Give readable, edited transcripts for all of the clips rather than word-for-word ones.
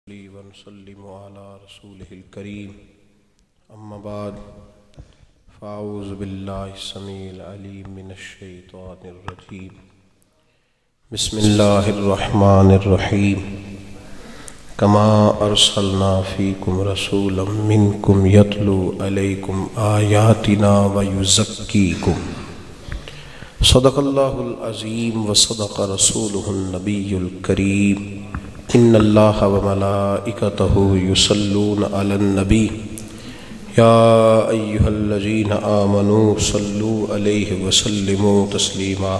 ونسلم على رسوله الكريم اما بعد فاعوذ بالله السميع العليم من الشيطان الرجيم بسم الله الرحمن الرحيم كما ارسلنا فيكم رسولا منكم يتلو عليكم آياتنا ويزكيكم صدق الله العظيم وصدق رسوله النبي الكريم ان اللہ وملائکتہ یصلون علی النبی یا ایہا الذین آمنوا صلوا علیہ وسلموا تسلیما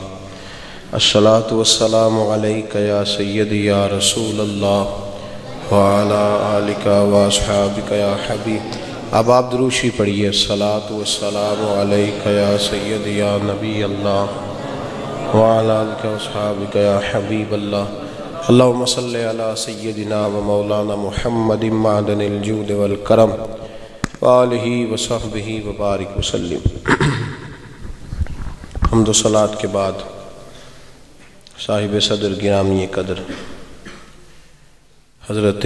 الصلاۃ والسلام علیک یا سیدی یا رسول اللہ وعلی آلک واصحابک یا حبیب۔ اب آپ دروشی پڑھیے، الصلاۃ والسلام علیک یا سیدی یا نبی اللہ وعلی آلک واصحابک یا حبیب اللہ۔ اللہم صلی علی سیدنا و مولانا محمد معدن الجود والکرم وآلہ وصحبہ وبارک وسلم۔ حمد و صلاۃ کے بعد صاحب صدر گرامی قدر حضرت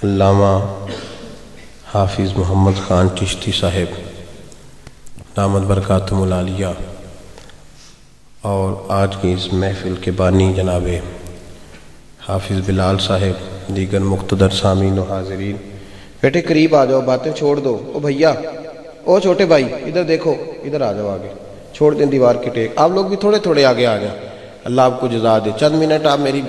علامہ حافظ محمد خان چشتی صاحب دامت برکاتہم العالیہ اور آج کی اس محفل کے بانی جناب حافظ بلال صاحب، دیگر مقتدر سامعین و حاضرین، بیٹے قریب آ جاؤ، باتیں چھوڑ دو۔ او بھیا، او چھوٹے بھائی، ادھر دیکھو، ادھر آ جاؤ، آگے چھوڑ دیں دیوار کی ٹیک۔ آپ لوگ بھی تھوڑے تھوڑے آگے آ جائیں، اللہ آپ کو جزا دے۔ چند منٹ آپ میری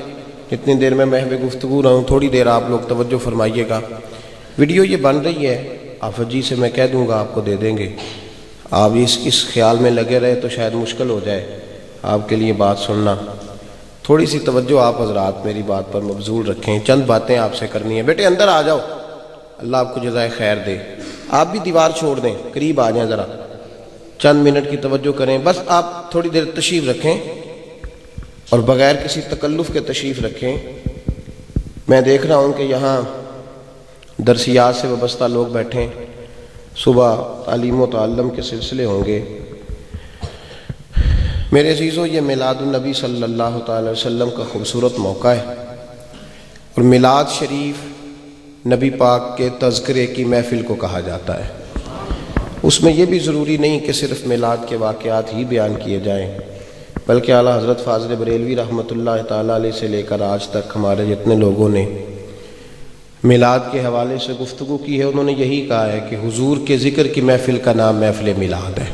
جتنی دیر میں محو گفتگو رہا ہوں، تھوڑی دیر آپ لوگ توجہ فرمائیے گا۔ ویڈیو یہ بن رہی ہے، آفت جی سے میں کہہ دوں گا، آپ کو دے دیں گے۔ آپ اس خیال میں لگے رہے تو شاید مشکل ہو جائے آپ کے لیے بات سننا۔ تھوڑی سی توجہ آپ حضرات میری بات پر مبذول رکھیں، چند باتیں آپ سے کرنی ہیں۔ بیٹے اندر آ جاؤ، اللہ آپ کو جزائے خیر دے۔ آپ بھی دیوار چھوڑ دیں، قریب آ جائیں، ذرا چند منٹ کی توجہ کریں، بس آپ تھوڑی دیر تشریف رکھیں اور بغیر کسی تکلف کے تشریف رکھیں۔ میں دیکھ رہا ہوں کہ یہاں درسیات سے وابستہ لوگ بیٹھیں، صبح تعلیم و تعلم کے سلسلے ہوں گے۔ میرے عزیزو، یہ میلاد النبی صلی اللہ تعالی وسلم کا خوبصورت موقع ہے، اور میلاد شریف نبی پاک کے تذکرے کی محفل کو کہا جاتا ہے۔ اس میں یہ بھی ضروری نہیں کہ صرف میلاد کے واقعات ہی بیان کیے جائیں، بلکہ اعلیٰ حضرت فاضل بریلوی رحمۃ اللہ تعالی علیہ سے لے کر آج تک ہمارے جتنے لوگوں نے میلاد کے حوالے سے گفتگو کی ہے، انہوں نے یہی کہا ہے کہ حضور کے ذکر کی محفل کا نام محفل میلاد ہے۔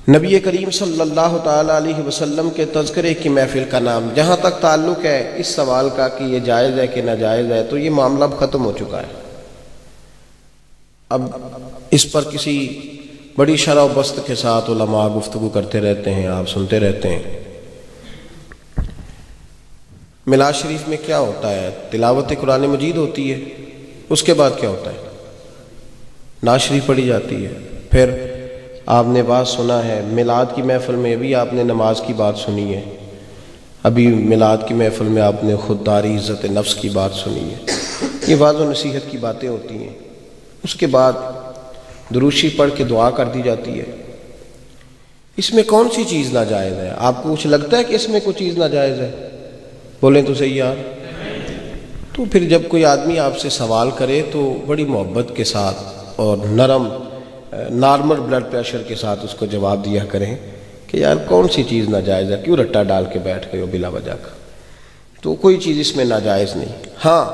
نبی کریم صلی اللہ تعالی علیہ وسلم کے تذکرے کی محفل کا نام، جہاں تک تعلق ہے اس سوال کا کہ یہ جائز ہے کہ ناجائز ہے، تو یہ معاملہ اب ختم ہو چکا ہے۔ اب اس پر کسی بڑی شرح و بست کے ساتھ علماء گفتگو کرتے رہتے ہیں، آپ سنتے رہتے ہیں۔ میلاد شریف میں کیا ہوتا ہے؟ تلاوت قرآن مجید ہوتی ہے، اس کے بعد کیا ہوتا ہے؟ نعت شریف پڑھی جاتی ہے۔ پھر آپ نے بات سنا ہے، میلاد کی محفل میں بھی آپ نے نماز کی بات سنی ہے، ابھی میلاد کی محفل میں آپ نے خودداری، عزت نفس کی بات سنی ہے۔ یہ وعظ و نصیحت کی باتیں ہوتی ہیں۔ اس کے بعد دروشی پڑھ کے دعا کر دی جاتی ہے۔ اس میں کون سی چیز ناجائز ہے؟ آپ کو کچھ لگتا ہے کہ اس میں کوئی چیز ناجائز ہے؟ بولیں تو صحیح یار۔ تو پھر جب کوئی آدمی آپ سے سوال کرے تو بڑی محبت کے ساتھ اور نرم نارمل بلڈ پریشر کے ساتھ اس کو جواب دیا کریں کہ یار کون سی چیز ناجائز ہے، کیوں رٹا ڈال کے بیٹھ گئے ہو بلا وجہ کا؟ تو کوئی چیز اس میں ناجائز نہیں۔ ہاں،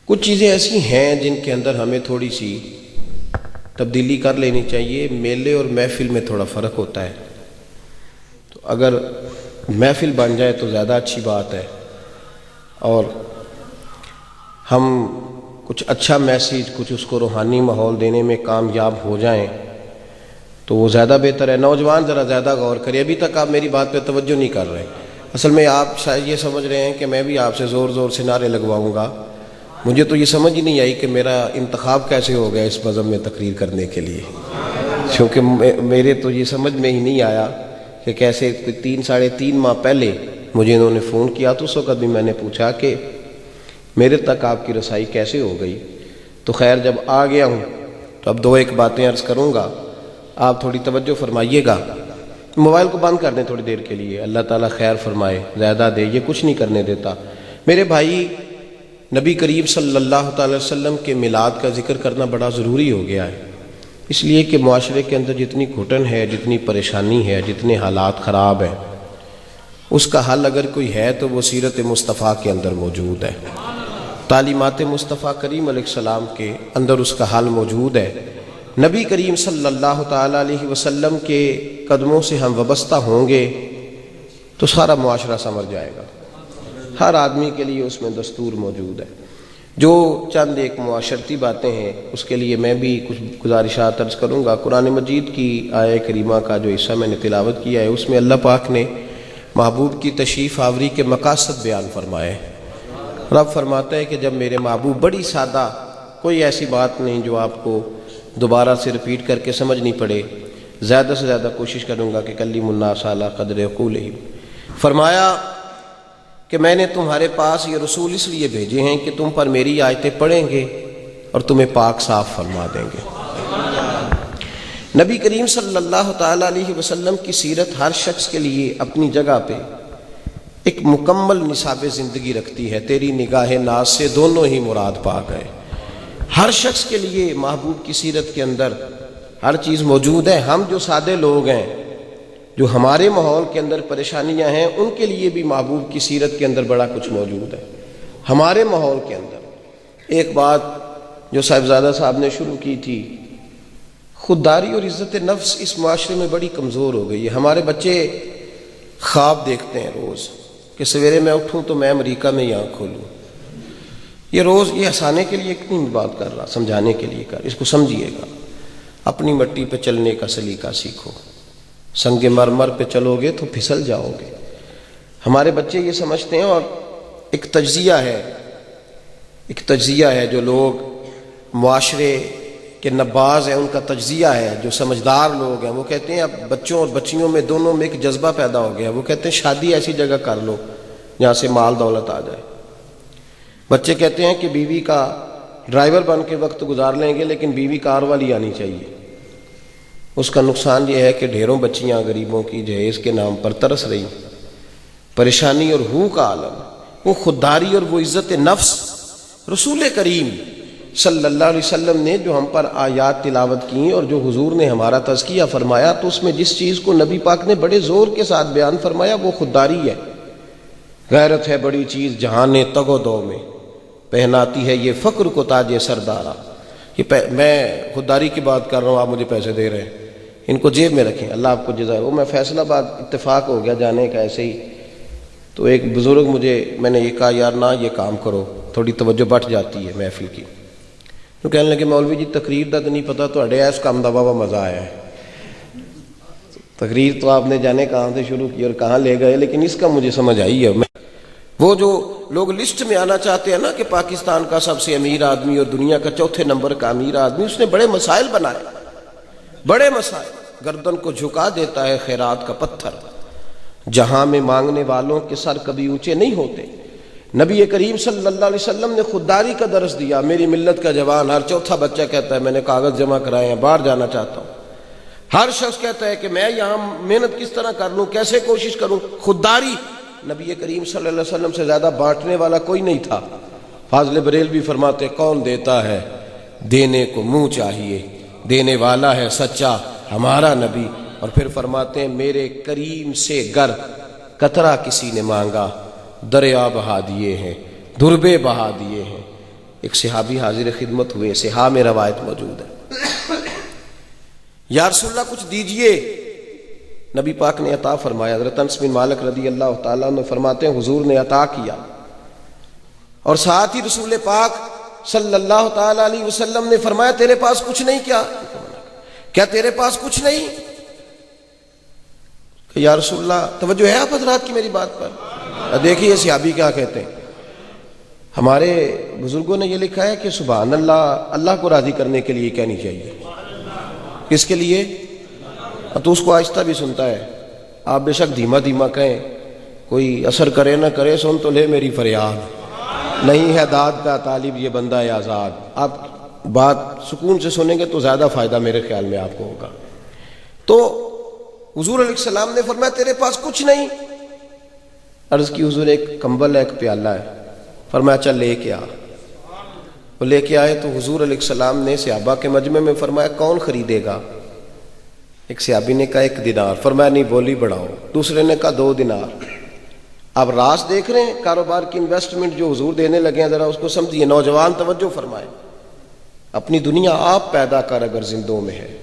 کچھ چیزیں ایسی ہیں جن کے اندر ہمیں تھوڑی سی تبدیلی کر لینی چاہیے۔ میلے اور محفل میں تھوڑا فرق ہوتا ہے، تو اگر محفل بن جائے تو زیادہ اچھی بات ہے، اور ہم کچھ اچھا میسیج، کچھ اس کو روحانی ماحول دینے میں کامیاب ہو جائیں تو وہ زیادہ بہتر ہے۔ نوجوان ذرا زیادہ غور کریں، ابھی تک آپ میری بات پہ توجہ نہیں کر رہے۔ اصل میں آپ شاید یہ سمجھ رہے ہیں کہ میں بھی آپ سے زور زور سے نعرے لگواؤں گا۔ مجھے تو یہ سمجھ ہی نہیں آئی کہ میرا انتخاب کیسے ہو گیا اس بزم میں تقریر کرنے کے لیے، کیونکہ میرے تو یہ سمجھ میں ہی نہیں آیا کہ کیسے 3-3.5 ماہ پہلے مجھے انہوں نے فون کیا، تو اس وقت بھی میں نے پوچھا کہ میرے تک آپ کی رسائی کیسے ہو گئی۔ تو خیر، جب آ گیا ہوں تو اب 2-1 باتیں عرض کروں گا، آپ تھوڑی توجہ فرمائیے گا۔ موبائل کو بند کر دیں تھوڑی دیر کے لیے، اللہ تعالیٰ خیر فرمائے، زیادہ دے، یہ کچھ نہیں کرنے دیتا۔ میرے بھائی، نبی کریم صلی اللہ تعالی وسلم کے میلاد کا ذکر کرنا بڑا ضروری ہو گیا ہے، اس لیے کہ معاشرے کے اندر جتنی گھٹن ہے، جتنی پریشانی ہے، جتنے حالات خراب ہیں، اس کا حل اگر کوئی ہے تو وہ سیرت مصطفیٰ کے اندر موجود ہے، تعلیمات مصطفیٰ کریم علیہ السلام کے اندر اس کا حل موجود ہے۔ نبی کریم صلی اللہ تعالی علیہ وسلم کے قدموں سے ہم وابستہ ہوں گے تو سارا معاشرہ سنور جائے گا، ہر آدمی کے لیے اس میں دستور موجود ہے۔ جو چند ایک معاشرتی باتیں ہیں اس کے لیے میں بھی کچھ گزارشات عرض کروں گا۔ قرآن مجید کی آیہ کریمہ کا جو حصہ میں نے تلاوت کیا ہے اس میں اللہ پاک نے محبوب کی تشریف آوری کے مقاصد بیان فرمائے۔ رب فرماتا ہے کہ جب میرے محبوب، بڑی سادہ، کوئی ایسی بات نہیں جو آپ کو دوبارہ سے ریپیٹ کر کے سمجھ نہیں پڑے، زیادہ سے زیادہ کوشش کروں گا کہ کلیم الناس علی قدر عقولہم۔ فرمایا کہ میں نے تمہارے پاس یہ رسول اس لیے بھیجے ہیں کہ تم پر میری آیتیں پڑھیں گے اور تمہیں پاک صاف فرما دیں گے۔ نبی کریم صلی اللہ تعالی علیہ وسلم کی سیرت ہر شخص کے لیے اپنی جگہ پہ ایک مکمل نصاب زندگی رکھتی ہے۔ تیری نگاہ ناز سے دونوں ہی مراد پا گئے۔ ہر شخص کے لیے محبوب کی سیرت کے اندر ہر چیز موجود ہے۔ ہم جو سادے لوگ ہیں، جو ہمارے ماحول کے اندر پریشانیاں ہیں، ان کے لیے بھی محبوب کی سیرت کے اندر بڑا کچھ موجود ہے۔ ہمارے ماحول کے اندر ایک بات جو صاحبزادہ صاحب نے شروع کی تھی، خودداری اور عزت نفس اس معاشرے میں بڑی کمزور ہو گئی ہے۔ ہمارے بچے خواب دیکھتے ہیں روز کہ سویرے میں اٹھوں تو میں امریکہ میں ہی آنکھ کھولوں۔ یہ روز یہ ہنسانے کے لیے اتنی بات کر رہا، سمجھانے کے لیے کر، اس کو سمجھیے گا۔ اپنی مٹی پہ چلنے کا سلیقہ سیکھو، سنگ مرمر پہ چلو گے تو پھسل جاؤ گے۔ ہمارے بچے یہ سمجھتے ہیں، اور ایک تجزیہ ہے جو لوگ معاشرے کے نباز ہیں ان کا تجزیہ ہے، جو سمجھدار لوگ ہیں وہ کہتے ہیں اب بچوں اور بچیوں میں دونوں میں ایک جذبہ پیدا ہو گیا۔ وہ کہتے ہیں شادی ایسی جگہ کر لو جہاں سے مال دولت آ جائے۔ بچے کہتے ہیں کہ بیوی کا ڈرائیور بن کے وقت گزار لیں گے لیکن بیوی کار والی آنی چاہیے۔ اس کا نقصان یہ ہے کہ ڈھیروں بچیاں غریبوں کی جہیز کے نام پر ترس رہی، پریشانی اور ہو کا عالم، وہ خودداری اور وہ عزت نفس۔ رسول کریم صلی اللہ علیہ وسلم نے جو ہم پر آیات تلاوت کی اور جو حضور نے ہمارا تزکیہ فرمایا، تو اس میں جس چیز کو نبی پاک نے بڑے زور کے ساتھ بیان فرمایا وہ خودداری ہے۔ غیرت ہے بڑی چیز جہان تگ و دو میں، پہناتی ہے یہ فقر کو تاج سردارا۔ میں خودداری کی بات کر رہا ہوں، آپ مجھے پیسے دے رہے ہیں، ان کو جیب میں رکھیں، اللہ آپ کو جزائے۔ وہ میں فیصل آباد اتفاق ہو گیا جانے کا ایسے ہی، تو ایک بزرگ میں نے یہ کہا یار نہ یہ کام کرو، تھوڑی توجہ بٹ جاتی ہے محفل کی۔ تو کہنے لگے مولوی جی تقریر دا تو نہیں پتا تو اڈے اس کام دا بابا مزہ آیا ہے۔ تقریر تو آپ نے جانے کہاں سے شروع کی اور کہاں لے گئے، لیکن اس کا مجھے سمجھ آئی ہے۔ وہ جو لوگ لسٹ میں آنا چاہتے ہیں نا کہ پاکستان کا سب سے امیر آدمی اور دنیا کا چوتھے نمبر کا امیر آدمی، اس نے بڑے مسائل بنائے، بڑے مسائل۔ گردن کو جھکا دیتا ہے خیرات کا پتھر، جہاں میں مانگنے والوں کے سر کبھی اونچے نہیں ہوتے۔ نبی کریم صلی اللہ علیہ وسلم نے خودداری کا درس دیا۔ میری ملت کا جوان ہر چوتھا بچہ کہتا ہے میں نے کاغذ جمع کرائے ہیں، باہر جانا چاہتا ہوں۔ ہر شخص کہتا ہے کہ میں یہاں محنت کس طرح کر لوں، کیسے کوشش کروں۔ خودداری۔ نبی کریم صلی اللہ علیہ وسلم سے زیادہ بانٹنے والا کوئی نہیں تھا۔ فاضل بریلوی فرماتے کون دیتا ہے دینے کو منہ چاہیے، دینے والا ہے سچا ہمارا نبی۔ اور پھر فرماتے ہیں میرے کریم سے گر قطرہ کسی نے مانگا، دریا بہا دیے ہیں، دربے بہا دیے ہیں۔ ایک صحابی حاضر خدمت ہوئے، صحاح میں روایت موجود ہے، یا رسول اللہ کچھ دیجئے۔ نبی پاک نے عطا فرمایا۔ حضرت انس بن مالک رضی اللہ تعالیٰ عنہ فرماتے ہیں حضور نے عطا کیا، اور ساتھ ہی رسول پاک صلی اللہ تعالیٰ علیہ وسلم نے فرمایا تیرے پاس کچھ نہیں کیا تیرے پاس کچھ نہیں؟ کہ یا رسول اللہ توجہ ہے آپ حضرات کی میری بات پر؟ دیکھیے صحابی کیا کہتے ہیں۔ ہمارے بزرگوں نے یہ لکھا ہے کہ سبحان اللہ اللہ کو راضی کرنے کے لیے کہنی چاہیے۔ کس کے لیے؟ تو اس کو آہستہ بھی سنتا ہے، آپ بے شک دھیما دھیما کہیں، کوئی اثر کرے نہ کرے سن تو لے میری فریاد، نہیں ہے داد کا طالب یہ بندہ ہے آزاد۔ آپ بات سکون سے سنیں گے تو زیادہ فائدہ میرے خیال میں آپ کو ہوگا۔ تو حضور علیہ السلام نے فرمایا تیرے پاس کچھ نہیں؟ عرض کی حضور ایک کمبل ہے، ایک پیالہ ہے۔ فرمایا چل لے کے آ۔ وہ لے کے آئے تو حضور علیہ السلام نے صحابہ کے مجمع میں فرمایا کون خریدے گا؟ ایک صحابی نے کہا 1 دینار۔ فرمایا نہیں بولی بڑھاؤ۔ دوسرے نے کہا 2 دینار۔ آپ راز دیکھ رہے ہیں کاروبار کی انویسٹمنٹ جو حضور دینے لگے ہیں، ذرا اس کو سمجھیے۔ نوجوان توجہ فرمائے، اپنی دنیا آپ پیدا کر اگر زندوں میں ہے۔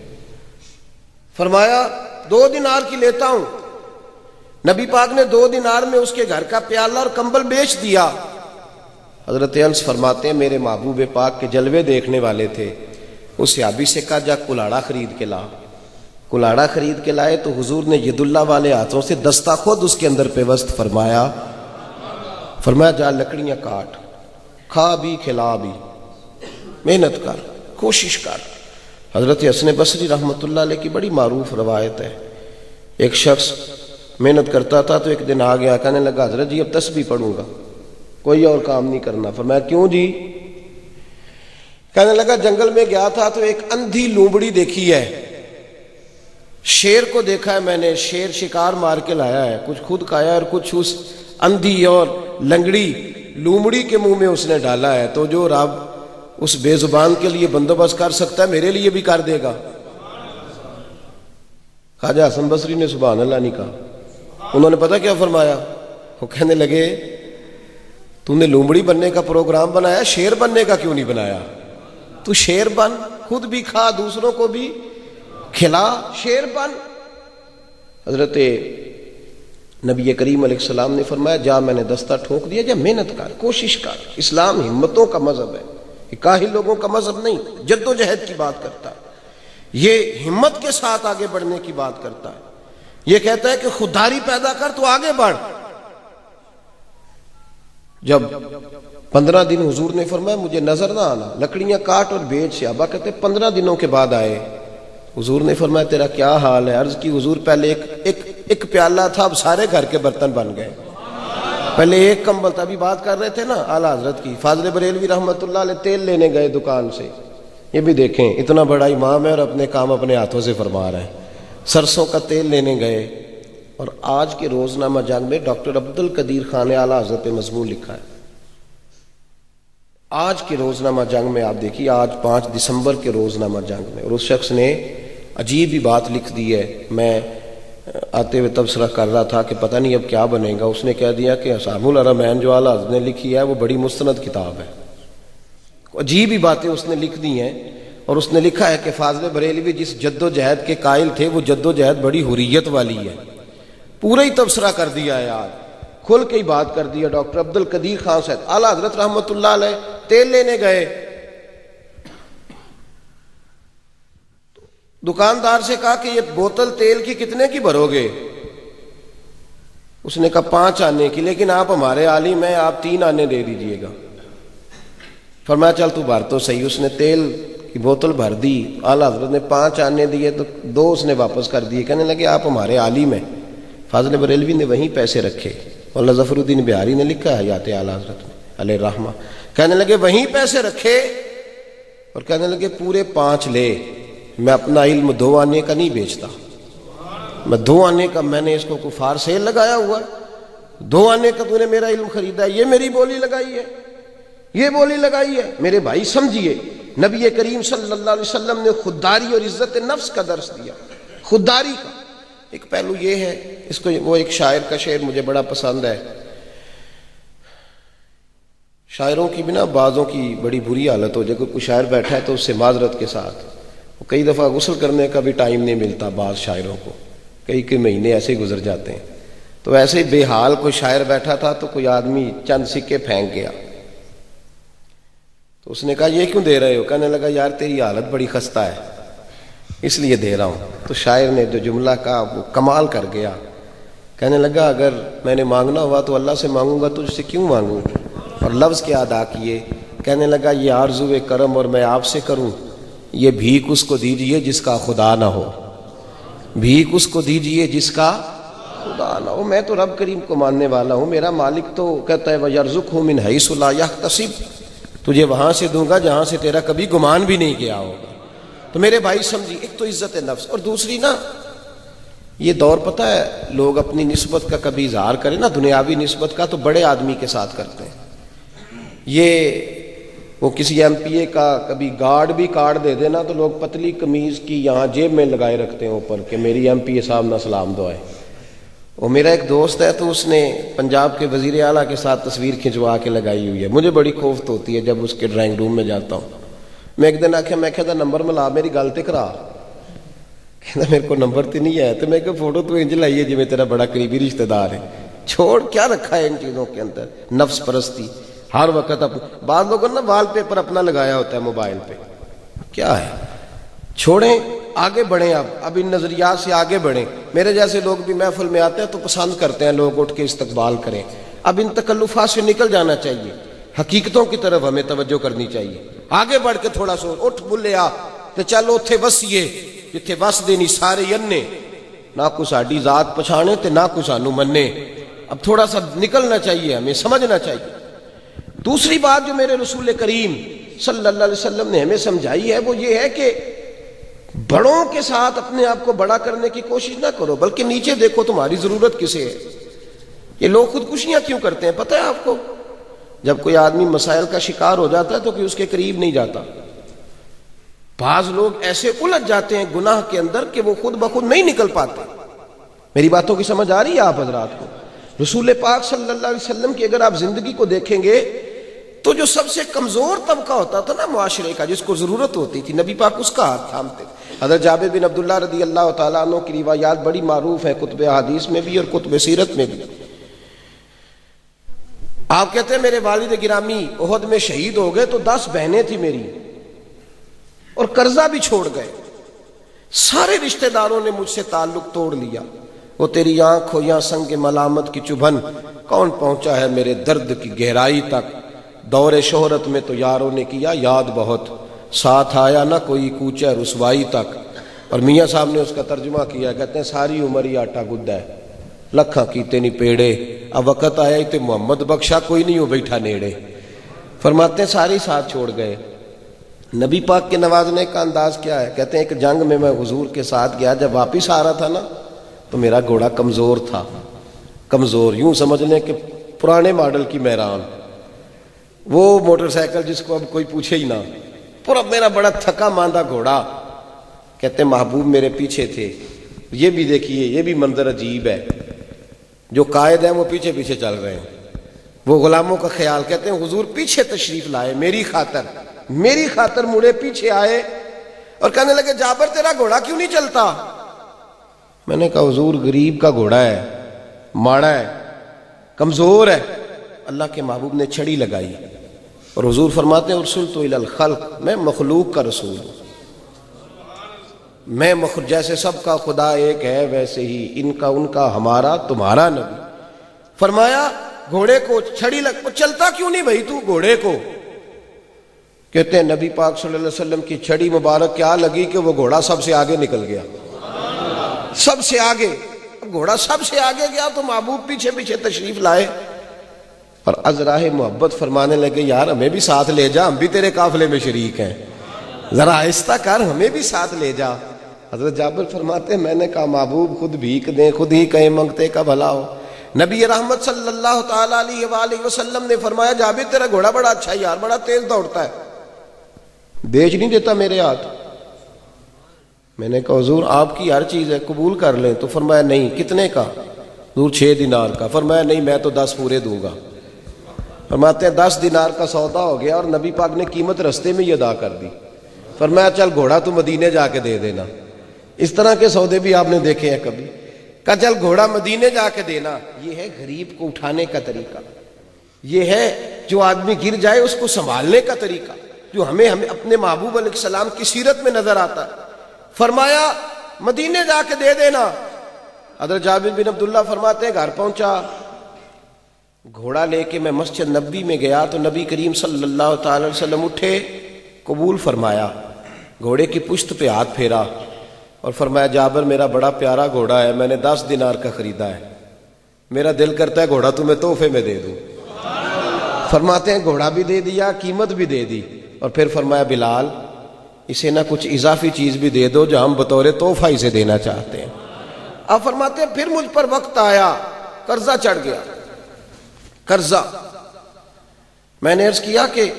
فرمایا 2 دینار کی لیتا ہوں۔ نبی پاک نے 2 دینار میں اس کے گھر کا پیالہ اور کمبل بیچ دیا۔ حضرت انس فرماتے ہیں میرے محبوب پاک کے جلوے دیکھنے والے تھے، اس صحابی سے کہا جا کلاڑا خرید کے لا۔ کلاڑا خرید کے لائے تو حضور نے ید اللہ والے ہاتھوں سے دستہ خود اس کے اندر پیوست فرمایا۔ فرمایا جا لکڑیاں کاٹ، کھا بھی کھلا بھی، محنت کر، کوشش کر۔ حضرت حسن بصری رحمۃ اللہ علیہ کی بڑی معروف روایت ہے، ایک شخص محنت کرتا تھا تو ایک دن آ گیا، کہنے لگا حضرت جی اب تسبیح پڑھوں گا، کوئی اور کام نہیں کرنا۔ فرمایا کیوں جی؟ کہنے لگا جنگل میں گیا تھا تو ایک اندھی لومڑی دیکھی ہے، شیر کو دیکھا ہے میں نے، شیر شکار مار کے لایا ہے، کچھ خود کھایا اور کچھ اس اندھی اور لنگڑی لومڑی کے منہ میں اس نے ڈالا ہے، تو جو رب اس بے زبان کے لیے بندوبست کر سکتا ہے میرے لیے بھی کر دے گا۔ خواجہ حسن بصری نے سبحان اللہ نہیں کہا۔ انہوں نے پتہ کیا فرمایا؟ وہ کہنے لگے تو نے لومڑی بننے کا پروگرام بنایا، شیر بننے کا کیوں نہیں بنایا؟ تو شیر بن، خود بھی کھا، دوسروں کو بھی کھلا، شیر بن۔ حضرت نبی کریم علیہ السلام نے فرمایا جا میں نے دستہ ٹھوک دیا، جا محنت کر، کوشش کر۔ اسلام ہمتوں کا مذہب ہے، یہ کاہل لوگوں کا مذہب نہیں، جد و جہد کی بات کرتا ہے، یہ ہمت کے ساتھ آگے بڑھنے کی بات کرتا ہے۔ یہ کہتا ہے کہ خودداری پیدا کر تو آگے بڑھ۔ جب 15 دن حضور نے فرمایا مجھے نظر نہ آنا، لکڑیاں کاٹ اور بیچ۔ صحابہ کہتے 15 دنوں کے بعد آئے، حضور نے فرمایا تیرا کیا حال ہے؟ عرض کی حضور پہلے ایک پیالہ تھا، اب سارے گھر کے برتن بن گئے۔ پہلے ایک کمبل تھا، ابھی بات کر رہے تھے نا اعلیٰ حضرت کی، فاضل بریلوی رحمۃ اللہ علیہ تیل لینے گئے دکان سے۔ یہ بھی دیکھیں اتنا بڑا امام ہے اور اپنے کام اپنے ہاتھوں سے فرما رہا ہے۔ سرسوں کا تیل لینے گئے، اور آج کے روزنامہ جنگ میں ڈاکٹر عبد القدیر خان نے اعلیٰ حضرت پہ مضمون لکھا ہے۔ آج کے روزنامہ جنگ میں آپ دیکھیے، آج 5 دسمبر کے روزنامہ جنگ میں، اور اس شخص نے عجیب ہی بات لکھ دی ہے۔ میں آتے ہوئے تبصرہ کر رہا تھا کہ پتہ نہیں اب کیا بنے گا۔ اس نے کہہ دیا کہ اصحاب الحرمین جو اعلیٰ حضرت نے لکھی ہے وہ بڑی مستند کتاب ہے۔ عجیب ہی باتیں اس نے لکھ دی ہیں، اور اس نے لکھا ہے کہ فاضل بریلوی جس جد و جہد کے قائل تھے وہ جد و جہد بڑی حریت والی ہے۔ پورا ہی تبصرہ کر دیا ہے، آج کھل کے ہی بات کر دیا ڈاکٹر عبد القدیر خان صاحب۔ اعلیٰ حضرت رحمۃ اللہ علیہ تیل لینے گئے، دکاندار سے کہا کہ یہ بوتل تیل کی کتنے کی بھرو گے؟ اس نے کہا 5 آنے کی، لیکن آپ ہمارے عالم ہیں، آپ 3 آنے دے دیجئے گا۔ فرمایا چل تو بھر تو صحیح۔ اس نے تیل کی بوتل بھر دی، اعلیٰ حضرت نے 5 آنے دیے تو 2 اس نے واپس کر دیے، کہنے لگے آپ ہمارے عالم ہیں۔ فاضل بریلوی نے وہیں پیسے رکھے، مولانا ظفر الدین بہاری نے لکھا ہے حیات اعلیٰ حضرت میں علیہ الرحمہ، کہنے لگے وہیں پیسے رکھے اور کہنے لگے پورے 5 لے، میں اپنا علم 2 آنے کا نہیں بیچتا، میں 2 آنے کا، میں نے اس کو کفار سیل لگایا ہوا ہے، 2 آنے کا تو نے میرا علم خریدا ہے، یہ میری بولی لگائی ہے، یہ بولی لگائی ہے۔ میرے بھائی سمجھیے، نبی کریم صلی اللہ علیہ وسلم نے خودداری اور عزت نفس کا درس دیا۔ خودداری کا ایک پہلو یہ ہے، اس کو وہ ایک شاعر کا شعر مجھے بڑا پسند ہے۔ شاعروں کی بنا بعضوں کی بڑی بری حالت ہو جائے، کوئی شاعر بیٹھا ہے تو اس سے معذرت کے ساتھ، کئی دفعہ غسل کرنے کا بھی ٹائم نہیں ملتا بعض شاعروں کو، کئی مہینے ایسے ہی گزر جاتے ہیں۔ تو ایسے ہی بے حال کوئی شاعر بیٹھا تھا تو کوئی آدمی چند سکے پھینک گیا، تو اس نے کہا یہ کیوں دے رہے ہو؟ کہنے لگا یار تیری حالت بڑی خستہ ہے اس لیے دے رہا ہوں۔ تو شاعر نے جو جملہ کہا وہ کمال کر گیا، کہنے لگا اگر میں نے مانگنا ہوا تو اللہ سے مانگوں گا، تجھ سے کیوں مانگوں؟ اور لفظ کیا ادا کیے، کہنے لگا یہ آرزو کرم اور میں آپ سے کروں، یہ بھیک اس کو دیجئے جس کا خدا نہ ہو، بھیک اس کو دیجئے جس کا خدا نہ ہو۔ میں تو رب کریم کو ماننے والا ہوں، میرا مالک تو کہتا ہے وَيَرْزُقْهُ مِنْ حَيْثُ لَا يَحْتَسِبُ، تجھے وہاں سے دوں گا جہاں سے تیرا کبھی گمان بھی نہیں کیا ہوگا۔ تو میرے بھائی سمجھی، ایک تو عزت نفس، اور دوسری نا یہ دور پتہ ہے، لوگ اپنی نسبت کا کبھی اظہار کریں نا، دنیاوی نسبت کا، تو بڑے آدمی کے ساتھ کرتے ہیں۔ یہ وہ کسی ایم پی اے کا کبھی گارڈ بھی کارڈ دے دینا تو لوگ پتلی قمیض کی یہاں جیب میں لگائے رکھتے ہیں اوپر کہ میری ایم پی اے صاحب نہ سلام دعائے۔ وہ میرا ایک دوست ہے تو اس نے پنجاب کے وزیر اعلیٰ کے ساتھ تصویر کھنچوا کے لگائی ہوئی ہے۔ مجھے بڑی خوفت ہوتی ہے جب اس کے ڈرائنگ روم میں جاتا ہوں۔ میں ایک دن آخیا، میں کہتا نمبر ملا میری گل تے کرا، کہتا میرے کو نمبر تے نہیں ہے، تو میں کہ فوٹو تو انج لائیے جی میں تیرا بڑا قریبی رشتہ دار ہے۔ چھوڑ، کیا رکھا ہے ان چیزوں کے اندر، نفس پرستی ہر وقت۔ بعض لوگوں نے وال پیپر اپنا لگایا ہوتا ہے موبائل پہ، کیا ہے؟ چھوڑیں، آگے بڑھیں۔ اب ان نظریات سے آگے بڑھیں۔ میرے جیسے لوگ بھی محفل میں آتے ہیں تو پسند کرتے ہیں لوگ اٹھ کے استقبال کریں۔ اب ان تکلفات سے نکل جانا چاہیے، حقیقتوں کی طرف ہمیں توجہ کرنی چاہیے۔ آگے بڑھ کے تھوڑا سا اٹھ بلیا تے چلو اوتھے وسیے جتھے وس دینی سارے ینے، نہ کوئی ساڈی ذات پچھانے تے نہ کوئی سانو منے۔ اب تھوڑا سا نکلنا چاہیے، ہمیں سمجھنا چاہیے۔ دوسری بات جو میرے رسول کریم صلی اللہ علیہ وسلم نے ہمیں سمجھائی ہے وہ یہ ہے کہ بڑوں کے ساتھ اپنے آپ کو بڑا کرنے کی کوشش نہ کرو، بلکہ نیچے دیکھو تمہاری ضرورت کسے ہے۔ یہ لوگ خودکشیاں کیوں کرتے ہیں پتہ ہے آپ کو؟ جب کوئی آدمی مسائل کا شکار ہو جاتا ہے تو کوئی اس کے قریب نہیں جاتا۔ بعض لوگ ایسے الجھ جاتے ہیں گناہ کے اندر کہ وہ خود بخود نہیں نکل پاتے۔ میری باتوں کی سمجھ آ رہی ہے آپ حضرات کو؟ رسول پاک صلی اللہ علیہ وسلم کی اگر آپ زندگی کو دیکھیں گے تو جو سب سے کمزور طبقہ ہوتا تھا نا معاشرے کا، جس کو ضرورت ہوتی تھی، نبی پاک اس کا ہاتھ تھامتے۔ حضرت جابر بن عبداللہ رضی اللہ تعالیٰ عنہ کی روایات بڑی معروف ہیں کتب حدیث میں بھی اور کتب سیرت میں بھی۔ آپ کہتے ہیں میرے والد گرامی احد میں شہید ہو گئے تو 10 بہنیں تھیں میری، اور قرضہ بھی چھوڑ گئے۔ سارے رشتہ داروں نے مجھ سے تعلق توڑ لیا۔ وہ تیری آنکھ ہو یا سنگ ملامت کی چبھن، کون پہنچا ہے میرے درد کی گہرائی تک۔ دور شہرت میں تو یاروں نے کیا یاد بہت، ساتھ آیا نہ کوئی کوچہ رسوائی تک۔ اور میاں صاحب نے اس کا ترجمہ کیا، کہتے ہیں ساری عمر ہی آٹا گدہ ہے، لکھاں کیتے نہیں پیڑے، اب وقت آیا ہی تے محمد بخشا کوئی نہیں ہو بیٹھا نیڑے۔ فرماتے ہیں ساری ساتھ چھوڑ گئے۔ نبی پاک کے نوازنے کا انداز کیا ہے؟ کہتے ہیں ایک جنگ میں حضور کے ساتھ گیا، جب واپس آ رہا تھا نا تو میرا گھوڑا کمزور تھا، کمزور یوں سمجھ لیں کہ پرانے ماڈل کی مہران، وہ موٹر سائیکل جس کو اب کوئی پوچھے ہی نہ، پورا میرا بڑا تھکا ماندہ گھوڑا۔ کہتے ہیں محبوب میرے پیچھے تھے۔ یہ بھی دیکھیے، یہ بھی منظر عجیب ہے، جو قائد ہیں وہ پیچھے پیچھے چل رہے ہیں، وہ غلاموں کا خیال۔ کہتے ہیں حضور پیچھے تشریف لائے میری خاطر مڑے پیچھے آئے اور کہنے لگے جابر تیرا گھوڑا کیوں نہیں چلتا؟ میں نے کہا حضور غریب کا گھوڑا ہے، ماڑا ہے، کمزور ہے۔ اللہ کے محبوب نے چھڑی لگائی اور حضور فرماتے ہیں ارسلت الی الخلق، میں مخلوق کا رسول ہوں، میں جیسے سب کا خدا ایک ہے ویسے ہی ان کا ہمارا تمہارا نبی۔ فرمایا گھوڑے کو چھڑی لگ، چلتا کیوں نہیں بھائی تو گھوڑے کو؟ کہتے ہیں نبی پاک صلی اللہ علیہ وسلم کی چھڑی مبارک کیا لگی کہ وہ گھوڑا سب سے آگے نکل گیا، سب سے آگے۔ گھوڑا سب سے آگے گیا تو محبوب پیچھے پیچھے تشریف لائے اور ازراہ محبت فرمانے لگے یار ہمیں بھی ساتھ لے جا، ہم بھی تیرے قافلے میں شریک ہیں، ذرا آہستہ کر، ہمیں بھی ساتھ لے جا۔ حضرت جابر فرماتے ہیں میں نے کہا محبوب خود بھیک دیں، خود ہی کہیں منگتے کا بھلا ہو۔ نبی رحمت صلی اللہ تعالیٰ علیہ وآلہ وسلم نے فرمایا جابر تیرا گھوڑا بڑا اچھا ہے یار، بڑا تیز دوڑتا ہے، بیچ نہیں دیتا میرے ہاتھ۔ میں نے کہا حضور آپ کی ہر چیز ہے، قبول کر لیں۔ تو فرمایا نہیں، کتنے کا؟ حضور 6 دینار کا۔ فرمایا نہیں میں تو 10 پورے دوں گا۔ فرماتے ہیں 10 دینار کا سودا ہو گیا اور نبی پاک نے قیمت رستے میں ہی ادا کر دی۔ فرمایا چل گھوڑا تو مدینے جا کے دے دینا۔ اس طرح کے سودے بھی آپ نے دیکھے ہیں کبھی؟ کہا چل گھوڑا مدینے جا کے دینا۔ یہ ہے غریب کو اٹھانے کا طریقہ، یہ ہے جو آدمی گر جائے اس کو سنبھالنے کا طریقہ، جو ہمیں اپنے محبوب علیہ السلام کی سیرت میں نظر آتا ہے۔ فرمایا مدینے جا کے دے دینا۔ حضرت جابر بن عبداللہ فرماتے ہیں گھر پہنچا، گھوڑا لے کے میں مسجد نبوی میں گیا تو نبی کریم صلی اللہ تعالی علیہ وسلم اٹھے، قبول فرمایا، گھوڑے کی پشت پہ ہاتھ پھیرا اور فرمایا جابر میرا بڑا پیارا گھوڑا ہے، میں نے 10 دینار کا خریدا ہے، میرا دل کرتا ہے گھوڑا تمہیں تحفے میں دے دوں۔ فرماتے ہیں گھوڑا بھی دے دیا، قیمت بھی دے دی، اور پھر فرمایا بلال اسے نہ کچھ اضافی چیز بھی دے دو جو ہم بطور تحفہ اسے دینا چاہتے ہیں۔ آپ فرماتے ہیں پھر مجھ پر وقت آیا، قرضہ چڑھ گیا، قرضہ۔ میں نے عرض کیا کہ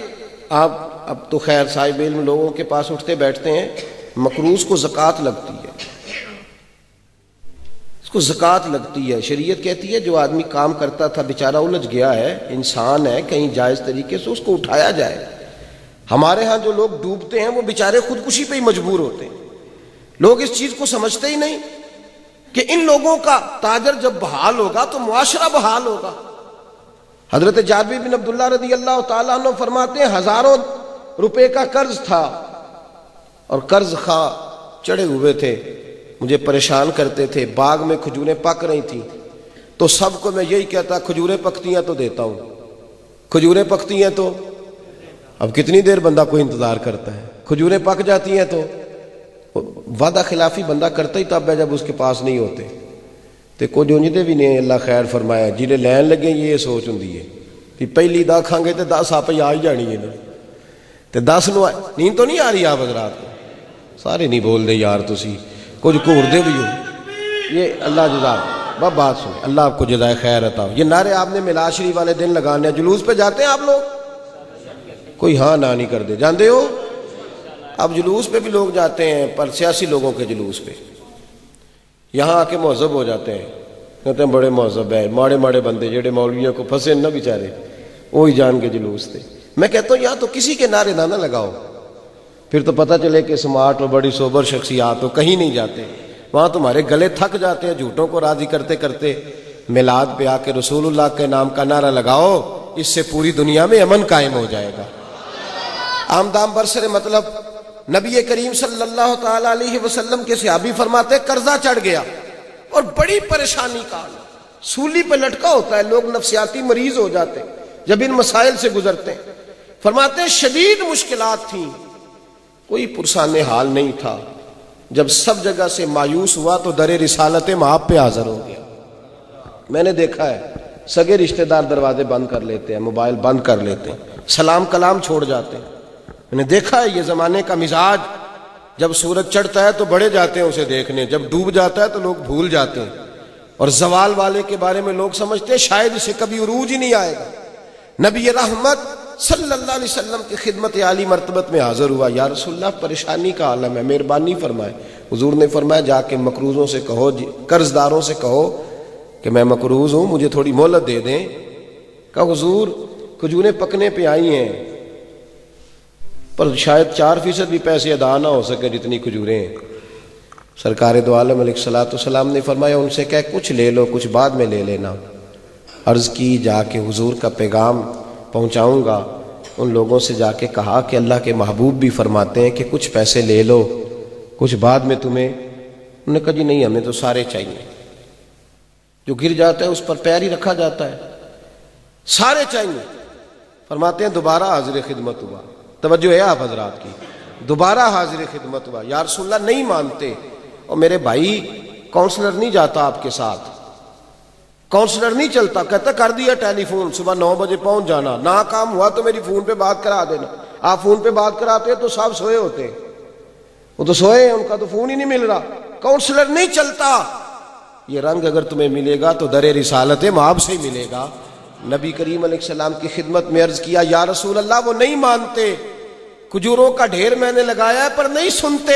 آپ اب تو خیر صاحب علم لوگوں کے پاس اٹھتے بیٹھتے ہیں، مقروض کو زکوٰۃ لگتی ہے، اس کو زکوٰۃ لگتی ہے۔ شریعت کہتی ہے جو آدمی کام کرتا تھا بیچارہ الجھ گیا ہے، انسان ہے، کہیں جائز طریقے سے اس کو اٹھایا جائے۔ ہمارے ہاں جو لوگ ڈوبتے ہیں وہ بیچارے خودکشی پہ ہی مجبور ہوتے ہیں۔ لوگ اس چیز کو سمجھتے ہی نہیں کہ ان لوگوں کا تاجر جب بحال ہوگا تو معاشرہ بحال ہوگا۔ حضرت جابر بن عبداللہ رضی اللہ تعالیٰ عنہ فرماتے ہیں ہزاروں روپے کا قرض تھا اور قرض خواہ چڑھے ہوئے تھے، مجھے پریشان کرتے تھے، باغ میں کھجوریں پک رہی تھیں تو سب کو میں یہی کہتا کھجوریں پکتی ہیں تو دیتا ہوں، کھجوریں پکتی ہیں تو اب کتنی دیر بندہ کوئی انتظار کرتا ہے، کھجوریں پک جاتی ہیں تو وعدہ خلافی بندہ کرتا ہی تب ہے جب اس کے پاس نہیں ہوتے تے کچھ اونجدے بھی نہیں۔ اللہ خیر فرمایا جنہیں لین لگے یہ سوچ ہوں کہ پہلی دا کھانگے تے 10 آپ ہی آ ہی جانی ہے تے 10 نو نیند تو نہیں آ رہی آپ حضرات کو؟ سارے نہیں بول دے یار، تسی کچھ گھور دے بھی ہو، یہ اللہ جزا بات سن، اللہ آپ کو جزائے خیر عطا۔ یہ نعرے آپ نے میلاد شریف والے دن لگانے، جلوس پہ جاتے ہیں آپ لوگ؟ کوئی ہاں نہ نہیں کر دے، جانتے ہو؟ اب جلوس پہ بھی لوگ جاتے ہیں پر سیاسی لوگوں کے جلوس پہ، یہاں آ کے مہذب ہو جاتے ہیں، کہتے ہیں بڑے مہذب ہیں، ماڑے ماڑے بندے جڑے مولویوں کو پھنسے نہ بیچارے وہی جان کے جلوس تھے۔ میں کہتا ہوں یہاں تو کسی کے نعرے نہ لگاؤ، پھر تو پتہ چلے کہ سمارٹ اور بڑی سوبر شخصیات ہو، کہیں نہیں جاتے، وہاں تمہارے گلے تھک جاتے ہیں جھوٹوں کو راضی کرتے کرتے۔ میلاد پہ آ کے رسول اللہ کے نام کا نعرہ لگاؤ، اس سے پوری دنیا میں امن قائم ہو جائے گا۔ آمدام برسر مطلب نبی کریم صلی اللہ تعالی علیہ وسلم کے صحابی فرماتے قرضہ چڑھ گیا اور بڑی پریشانی کا سولی پہ لٹکا ہوتا ہے، لوگ نفسیاتی مریض ہو جاتے جب ان مسائل سے گزرتے ہیں۔ فرماتے شدید مشکلات تھیں، کوئی پرسان حال نہیں تھا، جب سب جگہ سے مایوس ہوا تو در رسالت مآب پہ حاضر ہو گیا۔ میں نے دیکھا ہے سگے رشتہ دار دروازے بند کر لیتے ہیں، موبائل بند کر لیتے ہیں، سلام کلام چھوڑ جاتے ہیں۔ میں نے دیکھا ہے یہ زمانے کا مزاج، جب سورج چڑھتا ہے تو بڑے جاتے ہیں اسے دیکھنے، جب ڈوب جاتا ہے تو لوگ بھول جاتے ہیں، اور زوال والے کے بارے میں لوگ سمجھتے ہیں شاید اسے کبھی عروج ہی نہیں آئے گا۔ نبی رحمت صلی اللہ علیہ وسلم کی خدمت عالی مرتبت میں حاضر ہوا، یا رسول اللہ پریشانی کا عالم ہے، مہربانی فرمائے۔ حضور نے فرمایا جا کے مقروضوں سے کہو، قرض داروں سے کہو کہ میں مقروض ہوں، مجھے تھوڑی مہلت دے دیں۔ کہا حضور کھجوریں پکنے پہ آئی ہیں پر شاید 4% بھی پیسے ادا نہ ہو سکے جتنی کھجوریں ہیں۔ سرکار دو عالم علیہ الصلوۃ والسلام نے فرمایا ان سے کہہ کچھ لے لو، کچھ بعد میں لے لینا۔ عرض کی جا کے حضور کا پیغام پہنچاؤں گا، ان لوگوں سے جا کے کہا کہ اللہ کے محبوب بھی فرماتے ہیں کہ کچھ پیسے لے لو کچھ بعد میں تمہیں۔ انہوں نے کہا جی نہیں ہمیں تو سارے چاہیے، جو گر جاتا ہے اس پر پیر ہی رکھا جاتا ہے، سارے چاہیے۔ فرماتے ہیں دوبارہ حاضر خدمت ہوا، توجہ ہے آپ حضرات کی، دوبارہ حاضر خدمت ہوا، یا رسول اللہ نہیں مانتے، اور میرے بھائی کونسلر نہیں جاتا آپ کے ساتھ، کونسلر نہیں چلتا، کہتا کر دیا ٹیلی فون، صبح 9 بجے پہنچ جانا، نہ کام ہوا تو میری فون پہ بات کرا دینا۔ آپ فون پہ بات کراتے تو سب سوئے ہوتے، وہ تو سوئے ہیں، ان کا تو فون ہی نہیں مل رہا۔ کونسلر نہیں چلتا، یہ رنگ اگر تمہیں ملے گا تو در رسالت مآب سے ہی ملے گا۔ نبی کریم علیہ السلام کی خدمت میں عرض کیا یا رسول اللہ وہ نہیں مانتے، کھجوروں کا ڈھیر میں نے لگایا ہے پر نہیں سنتے۔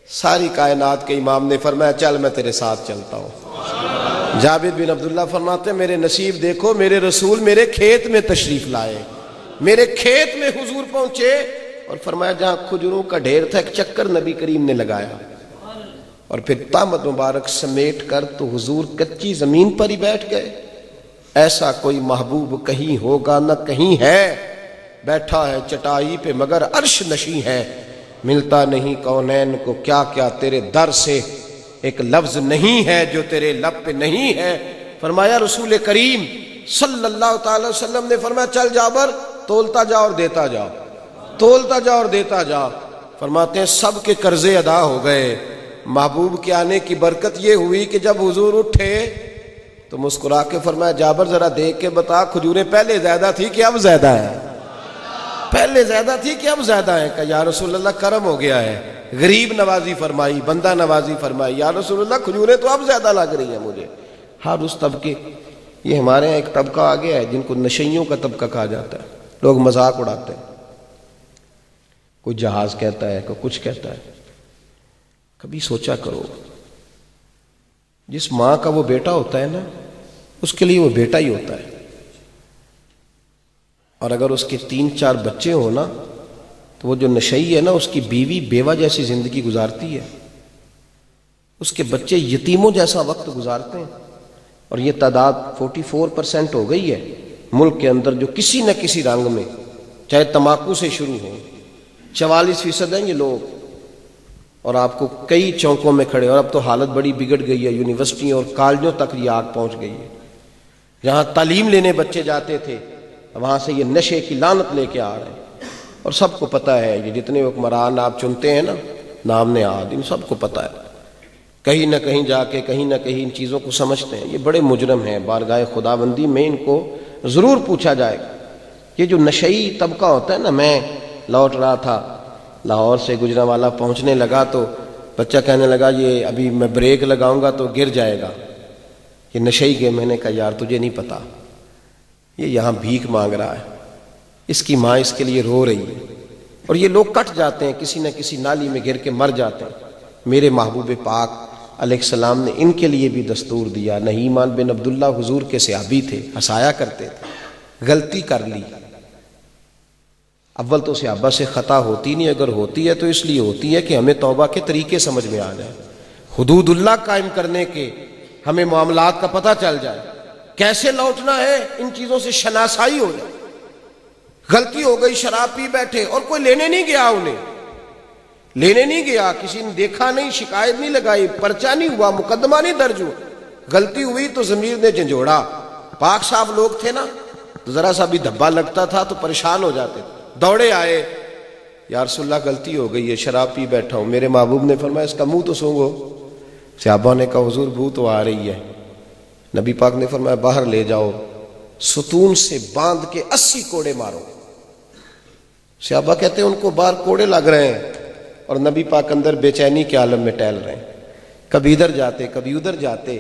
ساری کائنات کے امام نے فرمایا چل میں تیرے ساتھ چلتا ہوں۔ جابر بن عبداللہ فرماتے میرے نصیب دیکھو، میرے رسول میرے کھیت میں تشریف لائے، میرے کھیت میں حضور پہنچے اور فرمایا جہاں کھجوروں کا ڈھیر تھا ایک چکر نبی کریم نے لگایا، اور پھر تامت مبارک سمیٹ کر تو حضور کچی زمین پر ہی بیٹھ گئے۔ ایسا کوئی محبوب کہیں ہوگا نہ کہیں ہے، بیٹھا ہے چٹائی پہ مگر عرش نشیں ہے، ملتا نہیں کونین کو کیا کیا تیرے در سے، ایک لفظ نہیں ہے جو تیرے لب پہ نہیں ہے۔ فرمایا رسول کریم صلی اللہ تعالی وسلم نے فرمایا چل جابر تولتا جا اور دیتا جا، تولتا جا اور دیتا جا۔ فرماتے ہیں سب کے قرضے ادا ہو گئے۔ محبوب کے آنے کی برکت یہ ہوئی کہ جب حضور اٹھے تو مسکرا کے فرمایا جابر ذرا دیکھ کے بتا کھجوریں پہلے زیادہ تھی کہ اب زیادہ ہے؟ پہلے زیادہ تھی کہ اب زیادہ ہے؟ کہ یا رسول اللہ کرم ہو گیا ہے، غریب نوازی فرمائی، بندہ نوازی فرمائی. یا رسول اللہ کھجوریں تو اب زیادہ لگ رہی ہیں مجھے. ہر اس طبقے، یہ ہمارے یہاں ایک طبقہ آ گیا ہے جن کو نشئیوں کا طبقہ کہا جاتا ہے. لوگ مذاق اڑاتے ہیں، کوئی جہاز کہتا ہے، کوئی کچھ کہتا ہے. کبھی سوچا کرو، جس ماں کا وہ بیٹا ہوتا ہے نا، اس کے لیے وہ بیٹا ہی ہوتا ہے. اور اگر اس کے 3-4 بچے ہوں نا، تو وہ جو نشئی ہے نا، اس کی بیوی بیوہ جیسی زندگی گزارتی ہے، اس کے بچے یتیموں جیسا وقت گزارتے ہیں. اور یہ تعداد 44% ہو گئی ہے ملک کے اندر، جو کسی نہ کسی رنگ میں، چاہے تمباکو سے شروع ہو. 44% ہیں یہ لوگ، اور آپ کو کئی چوکوں میں کھڑے. اور اب تو حالت بڑی بگڑ گئی ہے، یونیورسٹیوں اور کالجوں تک یہ آگ پہنچ گئی ہے. جہاں تعلیم لینے بچے جاتے تھے، وہاں سے یہ نشے کی لعنت لے کے آ رہے ہیں. اور سب کو پتہ ہے، یہ جتنے حکمران آپ چنتے ہیں نا، نام نہاد، ان سب کو پتہ ہے. کہیں نہ کہیں جا کے، کہیں نہ کہیں ان چیزوں کو سمجھتے ہیں. یہ بڑے مجرم ہیں، بارگاہ خداوندی میں ان کو ضرور پوچھا جائے گا. یہ جو نشئی طبقہ ہوتا ہے نا، میں لوٹ رہا تھا لاہور سے، گجرانوالہ پہنچنے لگا تو بچہ کہنے لگا یہ ابھی میں بریک لگاؤں گا تو گر جائے گا، یہ نشئی کے. میں نے کہا یار تجھے نہیں پتا، یہ یہاں بھیک مانگ رہا ہے، اس کی ماں اس کے لیے رو رہی ہے. اور یہ لوگ کٹ جاتے ہیں، کسی نہ کسی نالی میں گر کے مر جاتے ہیں. میرے محبوب پاک علیہ السلام نے ان کے لیے بھی دستور دیا. نعیمان بن عبداللہ حضور کے صحابی تھے، ہنسایا کرتے تھے. غلطی کر لی، اول تو صحابہ سے خطا ہوتی نہیں، اگر ہوتی ہے تو اس لیے ہوتی ہے کہ ہمیں توبہ کے طریقے سمجھ میں آ جائے، حدود اللہ قائم کرنے کے ہمیں معاملات کا پتہ چل جائے، کیسے لوٹنا ہے، ان چیزوں سے شناسائی ہو جائے. غلطی ہو گئی، شراب پی بیٹھے، اور کوئی لینے نہیں گیا، انہیں لینے نہیں گیا، کسی نے دیکھا نہیں، شکایت نہیں لگائی، پرچہ نہیں ہوا، مقدمہ نہیں درج ہوا. غلطی ہوئی تو ضمیر نے جھنجھوڑا. پاک صاف لوگ تھے نا، تو ذرا سا بھی دھبا لگتا تھا تو پریشان ہو جاتے تھے، دوڑے آئے، یا رسول اللہ غلطی ہو گئی ہے، شراب پی بیٹھا ہوں. میرے محبوب نے فرمایا اس کا منہ تو سونگو. صحابہ نے کہا حضور بو تو آ رہی ہے. نبی پاک نے فرمایا باہر لے جاؤ، ستون سے باندھ کے 80 کوڑے مارو. صحابہ کہتے ہیں ان کو باہر کوڑے لگ رہے ہیں، اور نبی پاک اندر بے چینی کے عالم میں ٹہل رہے ہیں، کبھی ادھر جاتے کبھی ادھر جاتے.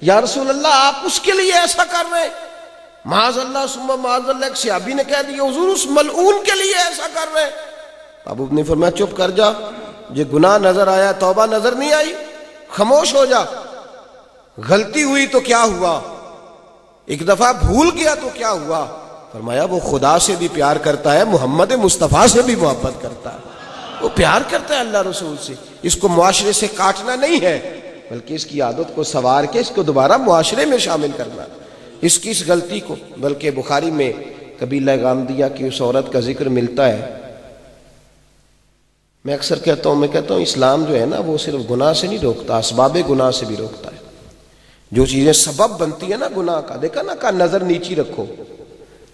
یا رسول اللہ آپ اس کے لیے ایسا کر رہے ہیں؟ معاذ اللہ ثم معاذ اللہ. ایک صحابی نے کہہ دیا حضور اس ملعون کے لیے ایسا کر رہے ہیں. محبوب نے فرمایا چپ کر جا، یہ گناہ نظر آیا، توبہ نظر نہیں آئی، خاموش ہو جا. غلطی ہوئی تو کیا ہوا، ایک دفعہ بھول گیا تو کیا ہوا؟ فرمایا وہ خدا سے بھی پیار کرتا ہے، محمد مصطفیٰ سے بھی محبت کرتا ہے، وہ پیار کرتا ہے اللہ رسول سے. اس کو معاشرے سے کاٹنا نہیں ہے، بلکہ اس کی عادت کو سنوار کے اس کو دوبارہ معاشرے میں شامل کرنا، اس کی اس غلطی کو. بلکہ بخاری میں قبیلہ غامدیہ کی اس عورت کا ذکر ملتا ہے. میں اکثر کہتا ہوں اسلام جو ہے نا، وہ صرف گناہ سے نہیں روکتا، اسباب گناہ سے بھی روکتا ہے. جو چیزیں سبب بنتی ہیں نا گناہ کا، دیکھا نا، کہا نظر نیچی رکھو،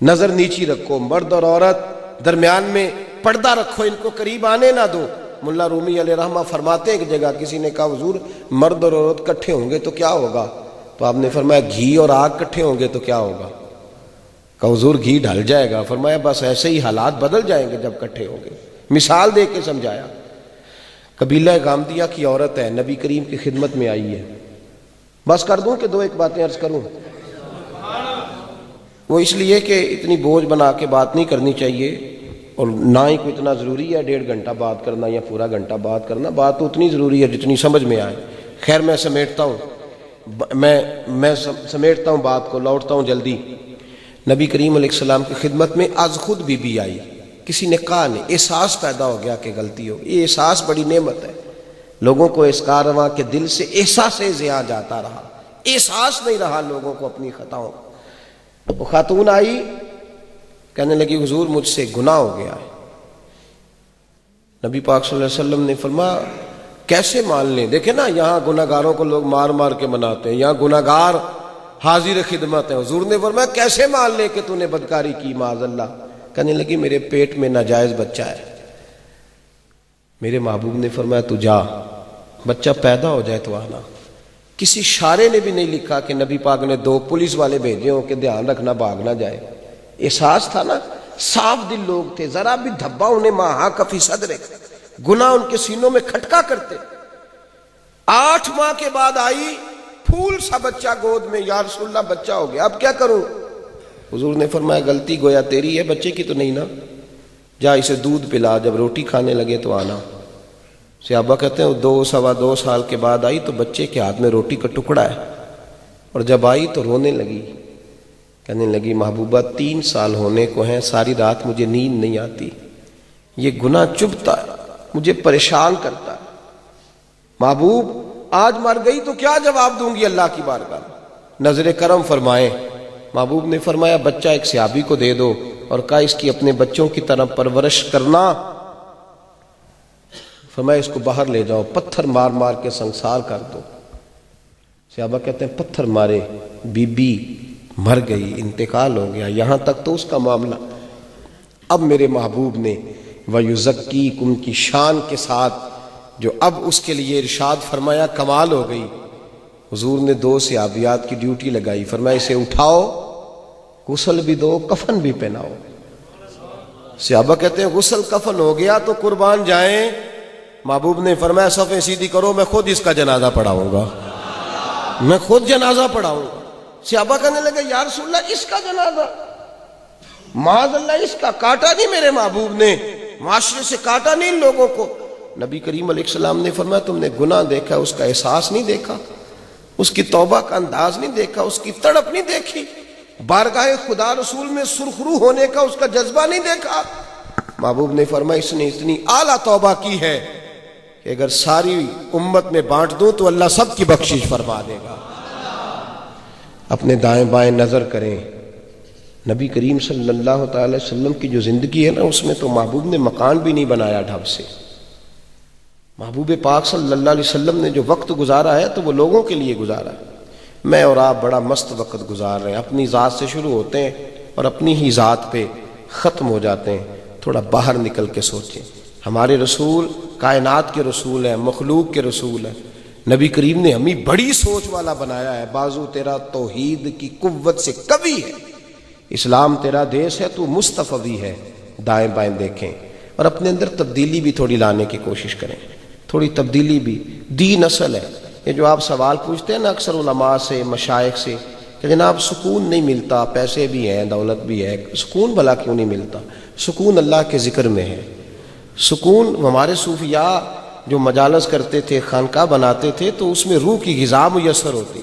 نظر نیچی رکھو، مرد اور عورت درمیان میں پردہ رکھو، ان کو قریب آنے نہ دو. ملا رومی علیہ رحمہ فرماتے ہیں ایک جگہ کسی نے کہا حضور مرد اور عورت کٹھے ہوں گے تو کیا ہوگا؟ تو آپ نے فرمایا گھی اور آگ کٹھے ہوں گے تو کیا ہوگا؟ کہا حضور گھی ڈھل جائے گا. فرمایا بس ایسے ہی حالات بدل جائیں گے جب کٹھے ہوں گے. مثال دے کے سمجھایا. قبیلہ غامدیہ کی عورت ہے، نبی کریم کی خدمت میں آئی ہے. بس کر دوں کہ دو ایک باتیں عرض کروں؟ وہ اس لیے کہ اتنی بوجھ بنا کے بات نہیں کرنی چاہیے، اور نہ ہی کوئی اتنا ضروری ہے 1.5 گھنٹہ بات کرنا یا پورا گھنٹہ بات کرنا. بات تو اتنی ضروری ہے جتنی سمجھ میں آئے. خیر میں سمیٹتا ہوں، میں سمیٹتا ہوں بات کو، لوٹتا ہوں جلدی. نبی کریم علیہ السلام کی خدمت میں از خود بی بی آئی. کسی نے کہا نہیں، احساس پیدا ہو گیا کہ غلطی ہو. یہ احساس بڑی نعمت ہے. لوگوں کو اس کارواں کے دل سے احساس زیاں جاتا رہا، احساس نہیں رہا لوگوں کو اپنی خطاؤں. وہ خاتون آئی، کہنے لگی حضور مجھ سے گناہ ہو گیا ہے. نبی پاک صلی اللہ علیہ وسلم نے فرمایا کیسے مان لیں؟ دیکھیں نا، یہاں گناہ گاروں کو لوگ مار مار کے مناتے ہیں، یہاں گناہ گار حاضر خدمت ہے. حضور نے فرمایا کیسے مان لیں کہ تو نے بدکاری کی؟ معاذ اللہ. کہنے لگی میرے پیٹ میں ناجائز بچہ ہے. میرے محبوب نے فرمایا تو جا، بچہ پیدا ہو جائے تو آنا. کسی شارے نے بھی نہیں لکھا کہ نبی پاک نے 2 پولیس والے بھیجے ہوں کہ دھیان رکھنا بھاگ نہ جائے. احساس تھا نا، صاف دل لوگ تھے، ذرا بھی دھبا انہیں ماہا کفی صدر گناہ ان کے سینوں میں کھٹکا کرتے. 8 ماہ کے بعد آئی پھول سا بچہ گود میں، یا رسول اللہ بچہ ہو گیا، اب کیا کروں؟ حضور نے فرمایا غلطی گویا تیری ہے، بچے کی تو نہیں نا، جا اسے دودھ پلا، جب روٹی کھانے لگے تو آنا. صحابہ کہتے ہیں 2 سال کے بعد آئی تو بچے کے ہاتھ میں روٹی کا ٹکڑا ہے، اور جب آئی تو رونے لگی، کہنے لگی محبوبہ 3 سال ہونے کو ہیں، ساری رات مجھے نیند نہیں آتی، یہ گناہ چبھتا ہے، مجھے پریشان کرتا ہے. محبوب آج مر گئی تو کیا جواب دوں گی اللہ کی بارگاہ میں؟ نظر کرم فرمائیں. محبوب نے فرمایا بچہ ایک صحابی کو دے دو اور کہا اس کی اپنے بچوں کی طرح پرورش کرنا. فرمایا اس کو باہر لے جاؤ، پتھر مار مار کے سنسار کر دو. صحابہ کہتے ہیں پتھر مارے، بی بی مر گئی، انتقال ہو گیا، یہاں تک تو اس کا معاملہ. اب میرے محبوب نے وَيُزَكِّيكُمْ کی شان کے ساتھ جو اب اس کے لیے ارشاد فرمایا کمال ہو گئی. حضور نے 2 صحابیات کی ڈیوٹی لگائی، فرمایا اسے اٹھاؤ، غسل بھی دو، کفن بھی پہناؤ. صحابہ کہتے ہیں غسل کفن ہو گیا تو قربان جائیں. محبوب نے فرمایا صفیں سیدھی کرو، میں خود اس کا جنازہ پڑھاؤں گا، میں خود جنازہ پڑھاؤں گا. صحابہ کہنے لگے یا رسول اللہ اس کا جنازہ؟ معاذ اللہ، اس کا کاٹا نہیں میرے محبوب نے، معاشرے سے کاٹا نہیں ان لوگوں کو. نبی کریم علیہ السلام نے فرمایا تم نے گناہ دیکھا، اس کا احساس نہیں دیکھا، اس کی توبہ کا انداز نہیں دیکھا، اس کی تڑپ نہیں دیکھی، بارگاہ خدا رسول میں سرخرو ہونے کا اس کا جذبہ نہیں دیکھا. محبوب نے فرمایا اس نے اتنی اعلیٰ توبہ کی ہے کہ اگر ساری امت میں بانٹ دوں تو اللہ سب کی بخشش فرما دے گا. اپنے دائیں بائیں نظر کریں. نبی کریم صلی اللہ تعالی وسلم کی جو زندگی ہے نا، اس میں تو محبوب نے مکان بھی نہیں بنایا ڈھب سے. محبوب پاک صلی اللہ علیہ وسلم نے جو وقت گزارا ہے تو وہ لوگوں کے لیے گزارا ہے. میں اور آپ بڑا مست وقت گزار رہے ہیں، اپنی ذات سے شروع ہوتے ہیں اور اپنی ہی ذات پہ ختم ہو جاتے ہیں. تھوڑا باہر نکل کے سوچیں. ہمارے رسول کائنات کے رسول ہیں، مخلوق کے رسول ہیں. نبی کریم نے ہمیں بڑی سوچ والا بنایا ہے. بازو تیرا توحید کی قوت سے قوی ہے، اسلام تیرا دیش ہے، تو مصطفی ہے. دائیں بائیں دیکھیں اور اپنے اندر تبدیلی بھی تھوڑی لانے کی کوشش کریں. تھوڑی تبدیلی بھی. دین اصل ہے. یہ جو آپ سوال پوچھتے ہیں نا اکثر علماء سے، مشائخ سے، کہ جناب سکون نہیں ملتا، پیسے بھی ہیں، دولت بھی ہے، سکون بھلا کیوں نہیں ملتا؟ سکون اللہ کے ذکر میں ہے. سکون ہمارے صوفیاء جو مجالس کرتے تھے، خانقاہ بناتے تھے، تو اس میں روح کی غذا میسر ہوتی،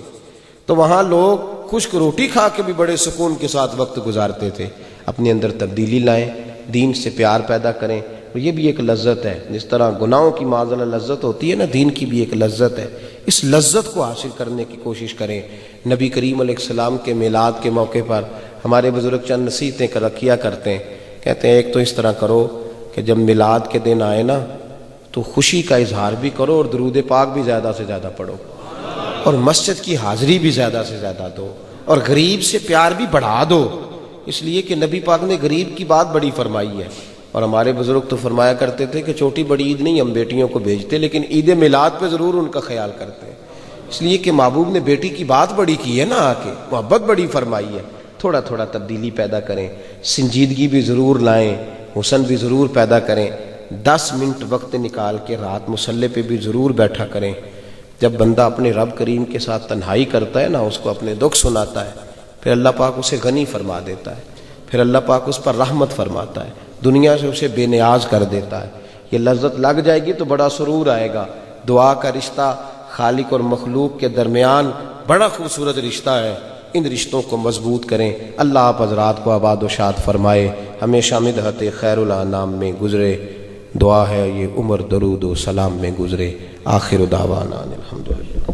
تو وہاں لوگ خشک روٹی کھا کے بھی بڑے سکون کے ساتھ وقت گزارتے تھے. اپنے اندر تبدیلی لائیں، دین سے پیار پیدا کریں. یہ بھی ایک لذت ہے، جس طرح گناہوں کی معذلہ لذت ہوتی ہے نا، دین کی بھی ایک لذت ہے. اس لذت کو حاصل کرنے کی کوشش کریں. نبی کریم علیہ السلام کے میلاد کے موقع پر ہمارے بزرگ چند نصیحتیں کیا کرتے ہیں. کہتے ہیں ایک تو اس طرح کرو کہ جب میلاد کے دن آئے نا تو خوشی کا اظہار بھی کرو اور درود پاک بھی زیادہ سے زیادہ پڑھو، اور مسجد کی حاضری بھی زیادہ سے زیادہ دو، اور غریب سے پیار بھی بڑھا دو. اس لیے کہ نبی پاک نے غریب کی بات بڑی فرمائی ہے. اور ہمارے بزرگ تو فرمایا کرتے تھے کہ چھوٹی بڑی عید نہیں ہم بیٹیوں کو بھیجتے، لیکن عید میلاد پہ ضرور ان کا خیال کرتے ہیں. اس لیے کہ محبوب نے بیٹی کی بات بڑی کی ہے نا، آ کے محبت بڑی فرمائی ہے. تھوڑا تھوڑا تبدیلی پیدا کریں، سنجیدگی بھی ضرور لائیں، حسن بھی ضرور پیدا کریں. 10 منٹ وقت نکال کے رات مصلی پہ بھی ضرور بیٹھا کریں. جب بندہ اپنے رب کریم کے ساتھ تنہائی کرتا ہے نا، اس کو اپنے دکھ سناتا ہے، پھر اللہ پاک اسے غنی فرما دیتا ہے، پھر اللہ پاک اس پر رحمت فرماتا ہے، دنیا سے اسے بے نیاز کر دیتا ہے. یہ لذت لگ جائے گی تو بڑا سرور آئے گا. دعا کا رشتہ خالق اور مخلوق کے درمیان بڑا خوبصورت رشتہ ہے. ان رشتوں کو مضبوط کریں. اللہ آپ حضرات کو آباد و شاد فرمائے، ہمیشہ مدحت خیر الانام میں گزرے. دعا ہے یہ عمر درود و سلام میں گزرے. آخر دعوانا الحمدللہ.